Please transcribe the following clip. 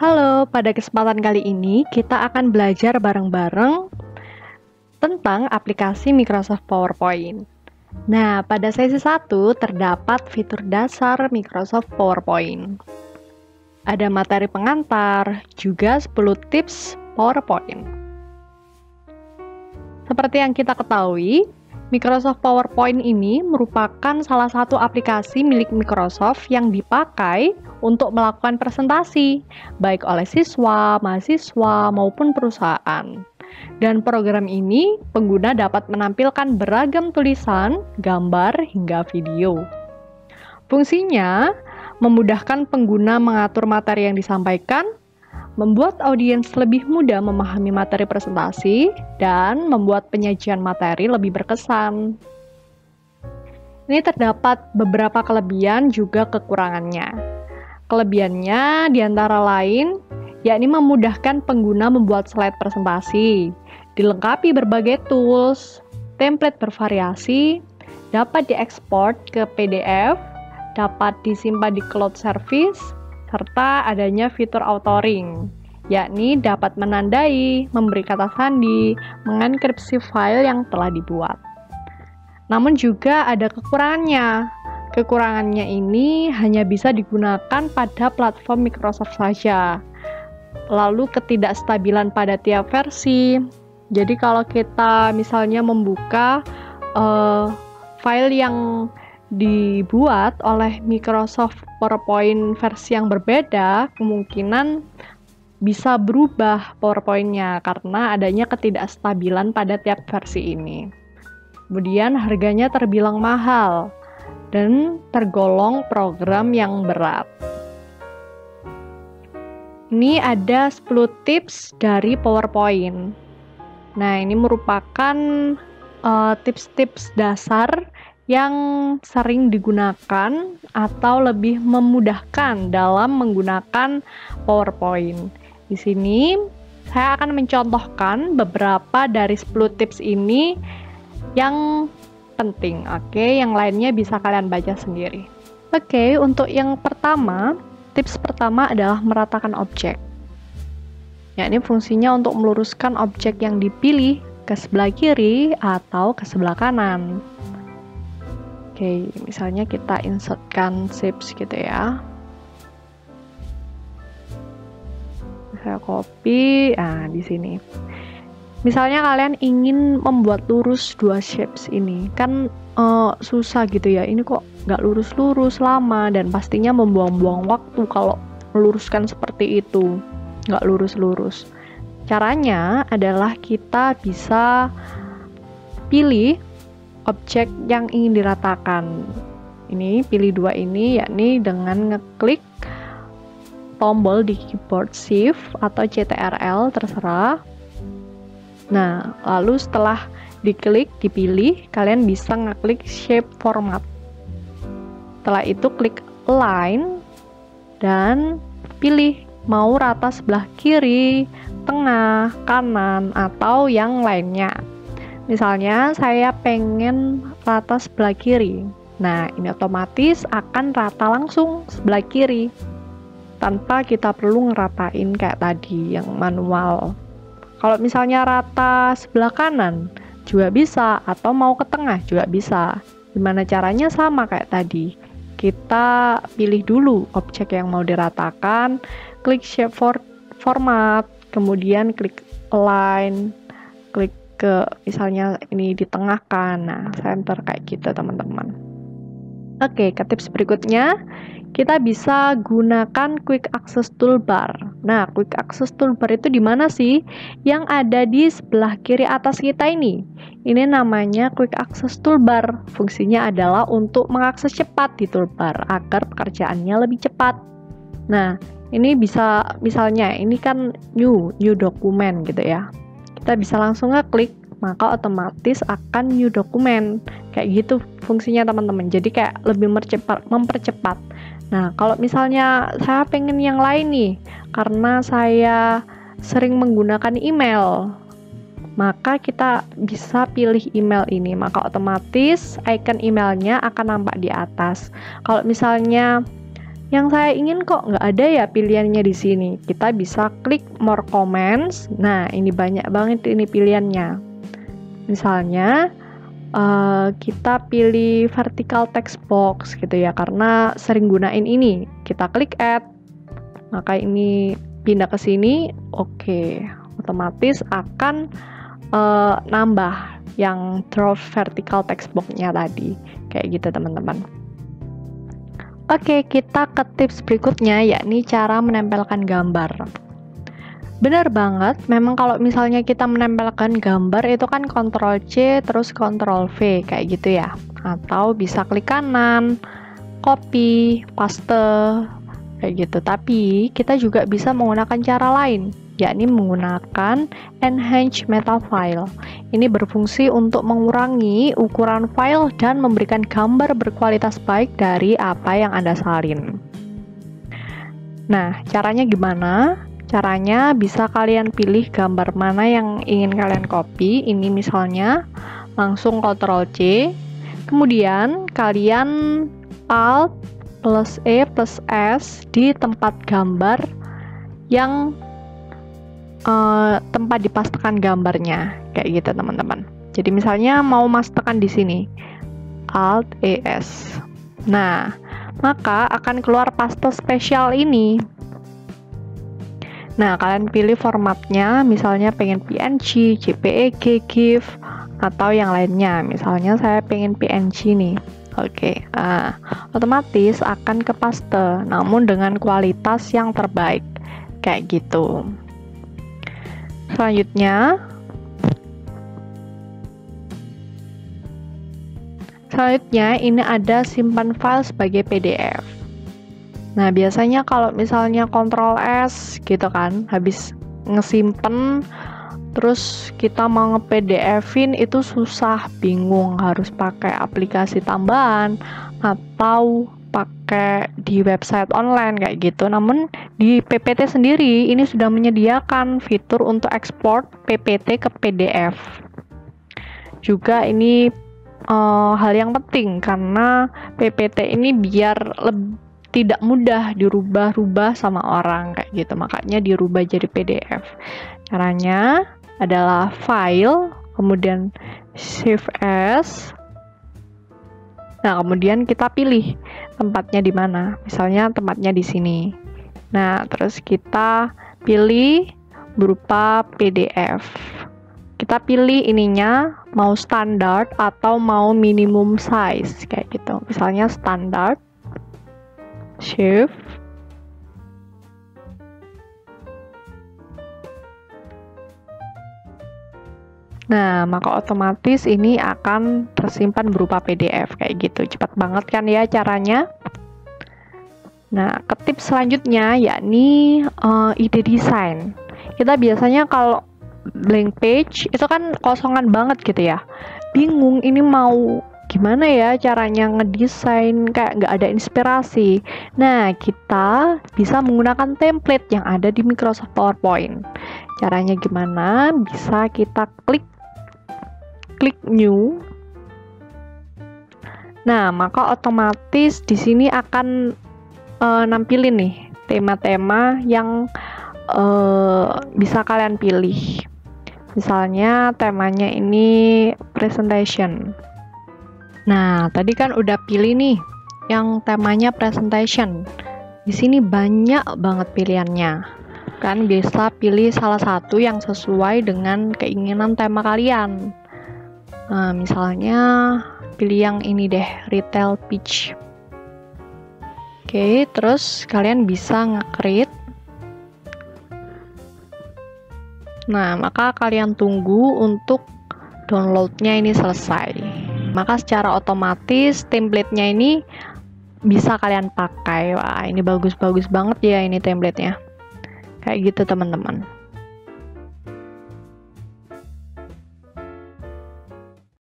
Halo, pada kesempatan kali ini kita akan belajar bareng-bareng tentang aplikasi Microsoft PowerPoint. Nah, pada sesi 1 terdapat fitur dasar Microsoft PowerPoint. Ada materi pengantar, juga 10 tips PowerPoint. Seperti yang kita ketahui, Microsoft PowerPoint ini merupakan salah satu aplikasi milik Microsoft yang dipakai untuk melakukan presentasi, baik oleh siswa, mahasiswa, maupun perusahaan. Dan program ini, pengguna dapat menampilkan beragam tulisan, gambar, hingga video. Fungsinya, memudahkan pengguna mengatur materi yang disampaikan, membuat audiens lebih mudah memahami materi presentasi, dan membuat penyajian materi lebih berkesan. Ini terdapat beberapa kelebihan juga kekurangannya. Kelebihannya diantara lain, yakni memudahkan pengguna membuat slide presentasi, dilengkapi berbagai tools, template bervariasi, dapat diekspor ke PDF, dapat disimpan di cloud service, serta adanya fitur authoring, yakni dapat menandai, memberi kata sandi, mengenkripsi file yang telah dibuat. Namun juga ada kekurangannya. Kekurangannya ini hanya bisa digunakan pada platform Microsoft saja. Lalu ketidakstabilan pada tiap versi. Jadi kalau kita misalnya membuka file yang dibuat oleh Microsoft PowerPoint versi yang berbeda, kemungkinan bisa berubah PowerPoint-nya karena adanya ketidakstabilan pada tiap versi ini. Kemudian harganya terbilang mahal dan tergolong program yang berat. Ini ada 10 tips dari PowerPoint. Nah, ini merupakan tips-tips dasar yang sering digunakan atau lebih memudahkan dalam menggunakan PowerPoint. Di sini saya akan mencontohkan beberapa dari 10 tips ini yang penting. Oke, yang lainnya bisa kalian baca sendiri. Oke, untuk yang pertama, tips pertama adalah meratakan objek. Ya, ini fungsinya untuk meluruskan objek yang dipilih ke sebelah kiri atau ke sebelah kanan. Oke, misalnya kita insertkan shapes gitu ya. Saya copy, di sini. Misalnya kalian ingin membuat lurus dua shapes ini, kan susah gitu ya. Ini kok nggak lurus-lurus, lama, dan pastinya membuang-buang waktu kalau meluruskan seperti itu, nggak lurus-lurus. Caranya adalah kita bisa pilih objek yang ingin diratakan. Ini pilih dua ini, yakni dengan ngeklik tombol di keyboard Shift atau CTRL, terserah. Nah, lalu setelah dipilih, kalian bisa ngeklik Shape Format. Setelah itu klik Align dan pilih mau rata sebelah kiri, tengah, kanan, atau yang lainnya. Misalnya saya pengen rata sebelah kiri. Nah, ini otomatis akan rata langsung sebelah kiri tanpa kita perlu ngeratain kayak tadi yang manual. Kalau misalnya rata sebelah kanan juga bisa, atau mau ke tengah juga bisa. Gimana caranya? Sama kayak tadi. Kita pilih dulu objek yang mau diratakan, klik Shape Format, kemudian klik Align, klik ke misalnya ini ditengahkan. Nah, center kayak gitu teman-teman. Oke, ke tips berikutnya, kita bisa gunakan Quick Access Toolbar. Nah, Quick Access Toolbar itu di mana sih? Yang ada di sebelah kiri atas kita ini. Ini namanya Quick Access Toolbar. Fungsinya adalah untuk mengakses cepat di toolbar agar pekerjaannya lebih cepat. Nah, ini bisa misalnya ini kan new document gitu ya. Kita bisa langsung ngeklik, maka otomatis akan new document. Kayak gitu fungsinya teman-teman. Jadi kayak lebih mempercepat. Nah, kalau misalnya saya pengen yang lain nih, karena saya sering menggunakan email, maka kita bisa pilih email ini. Maka otomatis icon emailnya akan nampak di atas. Kalau misalnya Yang saya ingin kok nggak ada ya pilihannya di sini. Kita bisa klik more comments. Nah, ini banyak banget ini pilihannya. Misalnya kita pilih vertical text box gitu ya, karena sering gunain ini. Kita klik add, maka ini pindah ke sini. Oke, otomatis akan nambah yang drop vertical text box-nya tadi. Kayak gitu teman-teman. Oke, kita ke tips berikutnya, yakni cara menempelkan gambar. Benar banget, memang kalau misalnya kita menempelkan gambar itu kan Ctrl C terus Ctrl V kayak gitu ya. Atau bisa klik kanan, copy, paste kayak gitu. Tapi kita juga bisa menggunakan cara lain, yakni menggunakan enhance meta file. Ini berfungsi untuk mengurangi ukuran file dan memberikan gambar berkualitas baik dari apa yang Anda salin. Nah, caranya gimana? Caranya bisa kalian pilih gambar mana yang ingin kalian copy. Ini misalnya langsung Ctrl C, kemudian kalian Alt plus E plus S di tempat gambar yang tempat dipastekan gambarnya, kayak gitu teman-teman. Jadi misalnya mau pastekan di sini, Alt ES. Nah, maka akan keluar paste spesial ini. Nah, kalian pilih formatnya, misalnya pengen PNG, JPEG, GIF, atau yang lainnya. Misalnya saya pengen PNG nih. Oke, otomatis akan ke paste, namun dengan kualitas yang terbaik, kayak gitu. Selanjutnya ini ada simpan file sebagai PDF. Nah, biasanya kalau misalnya Ctrl S gitu kan, habis ngesimpen, terus kita mau nge-PDF-in itu susah, bingung, harus pakai aplikasi tambahan atau pakai di website online kayak gitu. Namun di PPT sendiri ini sudah menyediakan fitur untuk ekspor PPT ke PDF. Juga ini hal yang penting karena PPT ini biar tidak mudah dirubah-rubah sama orang kayak gitu, makanya dirubah jadi PDF. Caranya adalah file, kemudian save as. Nah, kemudian kita pilih tempatnya di mana. Misalnya tempatnya di sini. Nah, terus kita pilih berupa PDF. Kita pilih ininya mau standar atau mau minimum size kayak gitu. Misalnya standar. Shift. Nah, maka otomatis ini akan tersimpan berupa PDF kayak gitu. Cepat banget kan ya caranya? Nah, ke tips selanjutnya yakni ide desain. Kita biasanya kalau blank page itu kan kosongan banget gitu ya. Bingung ini mau gimana ya caranya ngedesain, kayak nggak ada inspirasi. Nah, kita bisa menggunakan template yang ada di Microsoft PowerPoint. Caranya gimana? Bisa kita klik new. Nah, maka otomatis di sini akan nampilin nih tema-tema yang bisa kalian pilih. Misalnya temanya ini presentation. Nah, tadi kan udah pilih nih yang temanya presentation. Di sini banyak banget pilihannya. Kan bisa pilih salah satu yang sesuai dengan keinginan tema kalian. Nah, misalnya pilih yang ini deh, retail pitch. Oke, terus kalian bisa nge-create. Nah, maka kalian tunggu untuk downloadnya ini selesai. Maka secara otomatis template-nya ini bisa kalian pakai. Wah, ini bagus-bagus banget ya ini template-nya. Kayak gitu teman-teman.